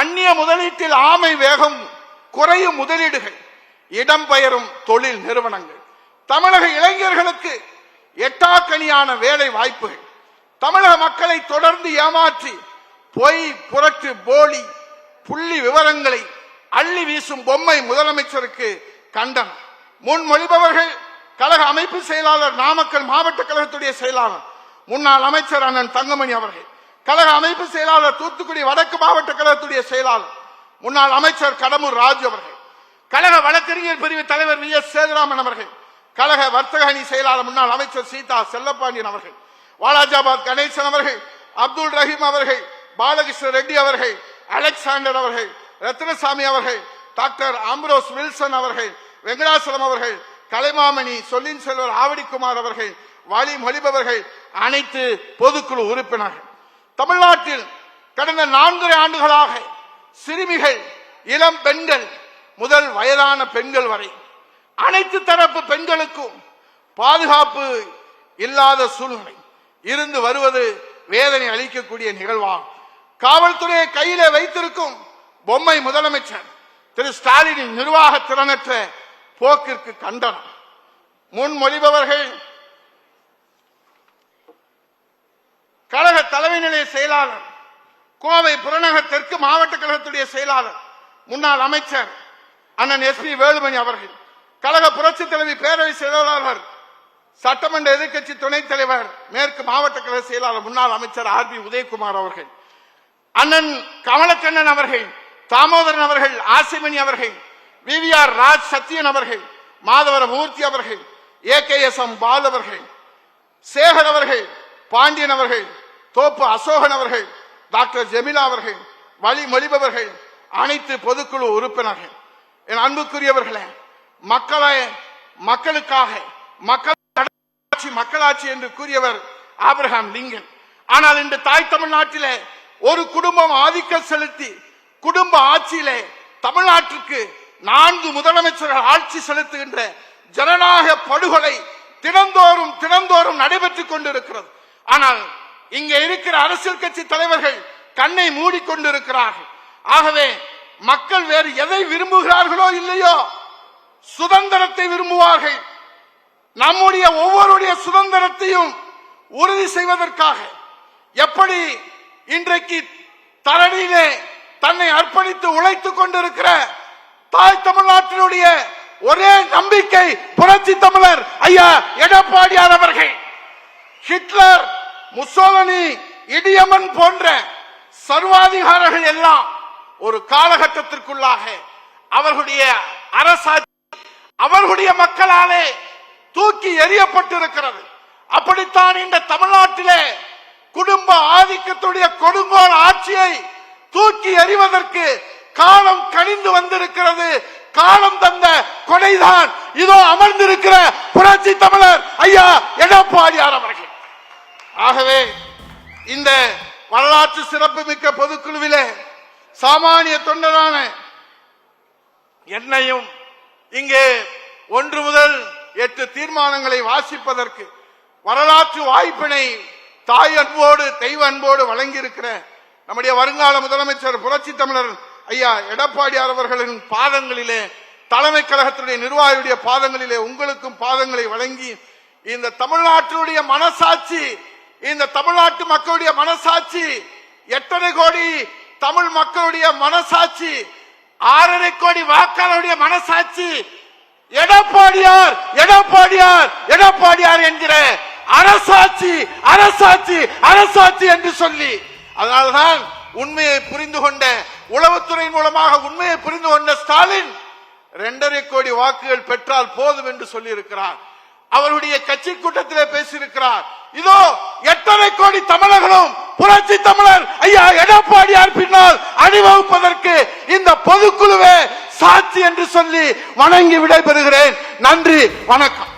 அந்நிய முதலீட்டில் ஆமை வேகம், குறையும் முதலீடுகள், இடம்பெயரும் தொழில் நிறுவனங்கள், தமிழக இளைஞர்களுக்கு எட்டாக்கனியான வேலை வாய்ப்புகள், தமிழக மக்களை தொடர்ந்து ஏமாற்றி பொய், புரட்டு, போலி புள்ளி விவரங்களை அள்ளி வீசும் பொம்மை முதலமைச்சருக்கு கண்டனம். முன்மொழிபவர்கள் கழக அமைப்பு செயலாளர், நாமக்கல் மாவட்ட கழகத்துடைய செயலாளர், முன்னாள் அமைச்சர் அண்ணன் தங்கமணி அவர்கள், கழக அமைப்பு செயலாளர் தூத்துக்குடி வடக்கு மாவட்ட கழகத்துடைய செயலாளர் முன்னாள் அமைச்சர் கடம்பூர் ராஜு அவர்கள், கழக வழக்கறிஞர் பிரிவு தலைவர் வி எஸ் சேதுராமன் அவர்கள், கழக வர்த்தக அணி செயலாளர் முன்னாள் அமைச்சர் சீதா செல்லப்பாண்டியன் அவர்கள், வாலாஜாபாத் கணேசன் அவர்கள், அப்துல் ரஹீம் அவர்கள், பாலகிருஷ்ண ரெட்டி அவர்கள், அலெக்சாண்டர் அவர்கள், ரத்னசாமி அவர்கள், டாக்டர் ஆம்ப்ரோஸ் வில்சன் அவர்கள், வெங்கடாசலம் அவர்கள், கலைமாமணி சொல்லின் செல்வர் ஆவடிக்குமார் அவர்கள், வழி மொழிபவர்கள், அனைத்து பொதுக்குழு உறுப்பினர்கள். தமிழ்நாட்டில் கடந்த 4 ஆண்டுகளாக சிறுமிகள், இளம் பெண்கள் முதல் வயதான பெண்கள் வரை அனைத்து தரப்பு பெண்களுக்கும் பாதுகாப்பு இல்லாத சூழ்நிலை இருந்து வருவது வேதனை அளிக்கக்கூடிய நிகழ்வாகும். காவல்துறையை கையிலே வைத்திருக்கும் பொம்மை முதலமைச்சர் திரு ஸ்டாலினின் நிர்வாக திறனற்ற போக்கிற்கு கண்டனம். முன்மொழிபவர்கள் கழக தலைமை நிலைய செயலாளர், கோவை புறநகர் தெற்கு மாவட்ட கழகத்துடைய செயலாளர், முன்னாள் அமைச்சர் அண்ணன் எஸ்.பி. வேலுமணி அவர்கள், கழக புரட்சி தலைவி பேரவை செயலாளர், சட்டமன்ற எதிர்க்கட்சி துணைத் தலைவர், மேற்கு மாவட்ட கழக செயலாளர் முன்னாள் அமைச்சர் ஆர்.பி. உதயகுமார் அவர்கள், அண்ணன் கமலக்கண்ணன் அவர்கள், தாமோதரன் அவர்கள், ஆசிமணி அவர்கள், வி.வி.ஆர். ராஜ் சத்யன் அவர்கள், மாதவர மூர்த்தி அவர்கள், ஏ.கே.எஸ்.எம். பால் அவர்கள், சேகர் அவர்கள், பாண்டியன் அவர்கள், தோப்பு அசோகன் அவர்கள், டாக்டர் ஜெமிலா அவர்கள், வழி மொழிபவர்கள், அனைத்து பொதுக்குழு உறுப்பினர்கள். என் அன்புக்குரியவர்களே, மக்களுக்காக மக்களாட்சி என்று கூறியவர் ஆபிரகாம் லிங்கன். ஆனால் இன்று தாய் தமிழ்நாட்டிலே ஒரு குடும்பம் ஆதிக்கம் செலுத்தி குடும்ப ஆட்சியிலே தமிழ்நாட்டிற்கு 4 முதலமைச்சர்கள் ஆட்சி செலுத்துகின்ற ஜனநாயக படுகொலை தினந்தோறும் நடைபெற்றுக் கொண்டிருக்கிறது. ஆனால் இங்கே இருக்கிற அரசியல் கட்சி தலைவர்கள் கண்ணை மூடிக்கொண்டிருக்கிறார்கள். ஆகவே மக்கள் வேறு எதை விரும்புகிறார்களோ இல்லையோ சுதந்திரத்தை விரும்புவார்கள். நம்முடைய ஒவ்வொருடைய சுதந்திரத்தையும் உறுதி செய்வதற்காக எப்படி இன்றைக்கு தரணியிலே தன்னை அர்ப்பணித்து உழைத்துக் கொண்டிருக்கிற தாய் தமிழ்நாட்டினுடைய ஒரே நம்பிக்கை புரட்சி தமிழர் ஐயா எடப்பாடியார் அவர்கள். ஹிட்லர், முசோலினி, இடியமன் போன்ற சர்வாதிகாரிகள் எல்லாம் ஒரு காலகட்டத்திற்குள்ளாக அவர்களுடைய அரசாட்சி அவர்களுடைய மக்களாலே தூக்கி எறியப்பட்டிருக்கிறது. அப்படித்தான் இந்த தமிழ்நாட்டிலே குடும்ப ஆதிக்கத்துடைய கொடுங்கோல் ஆட்சியை தூக்கி எறிவதற்கு காலம் கனிந்து வந்திருக்கிறது. காலம் தந்த கொடைதான் இதோ அமர்ந்திருக்கிற புரட்சி தமிழர் ஐயா எடப்பாடியார் அவர்கள். ஆகவே இந்த வரலாற்று சிறப்பு மிக்க பொதுக்குழுவிலே சாமானிய தொண்டரான என்னையும் இங்கே 1 முதல் 8 தீர்மானங்களை வாசிப்பதற்கு வரலாற்று வாய்ப்பினை தாய் அன்போடு தெய்வ அன்போடு வழங்கியிருக்கிற நம்முடைய வருங்கால முதலமைச்சர் புரட்சி தமிழர் ஐயா எடப்பாடியார் அவர்களின் பாதங்களிலே, தலைமை கழகத்தினுடைய நிர்வாகியுடைய பாதங்களிலே, உங்களுக்கும் பாதங்களை வழங்கி இந்த தமிழ்நாட்டினுடைய மனசாட்சி, இந்த தமிழ்நாட்டு மக்களுடைய மனசாட்சி, 8.5 கோடி தமிழ் மக்களுடைய மனசாட்சி, 6.5 கோடி வாக்காளருடைய மனசாட்சி எடப்பாடியார் எடப்பாடியார் எடப்பாடியார் என்கிற அரசாட்சி அரசாட்சி அரசாட்சி என்று சொல்லி, அதனால்தான் உண்மையை புரிந்து கொண்ட உளவுத்துறை மூலமாக உண்மையை புரிந்து கொண்ட ஸ்டாலின் 2.5 கோடி வாக்குகள் பெற்றால் போதும் என்று சொல்லி இருக்கிறார். அவருடைய கட்சி கூட்டத்திலே பேசியிருக்கிறார். இதோ 8.5 கோடி தமிழர்களும் புரட்சி தமிழர் ஐயா எடப்பாடியார் பின்னால் அணிவகுப்பதற்கு இந்த பொதுக்குழுவே சாட்சி என்று சொல்லி வணங்கி விடைபெறுகிறேன். நன்றி, வணக்கம்.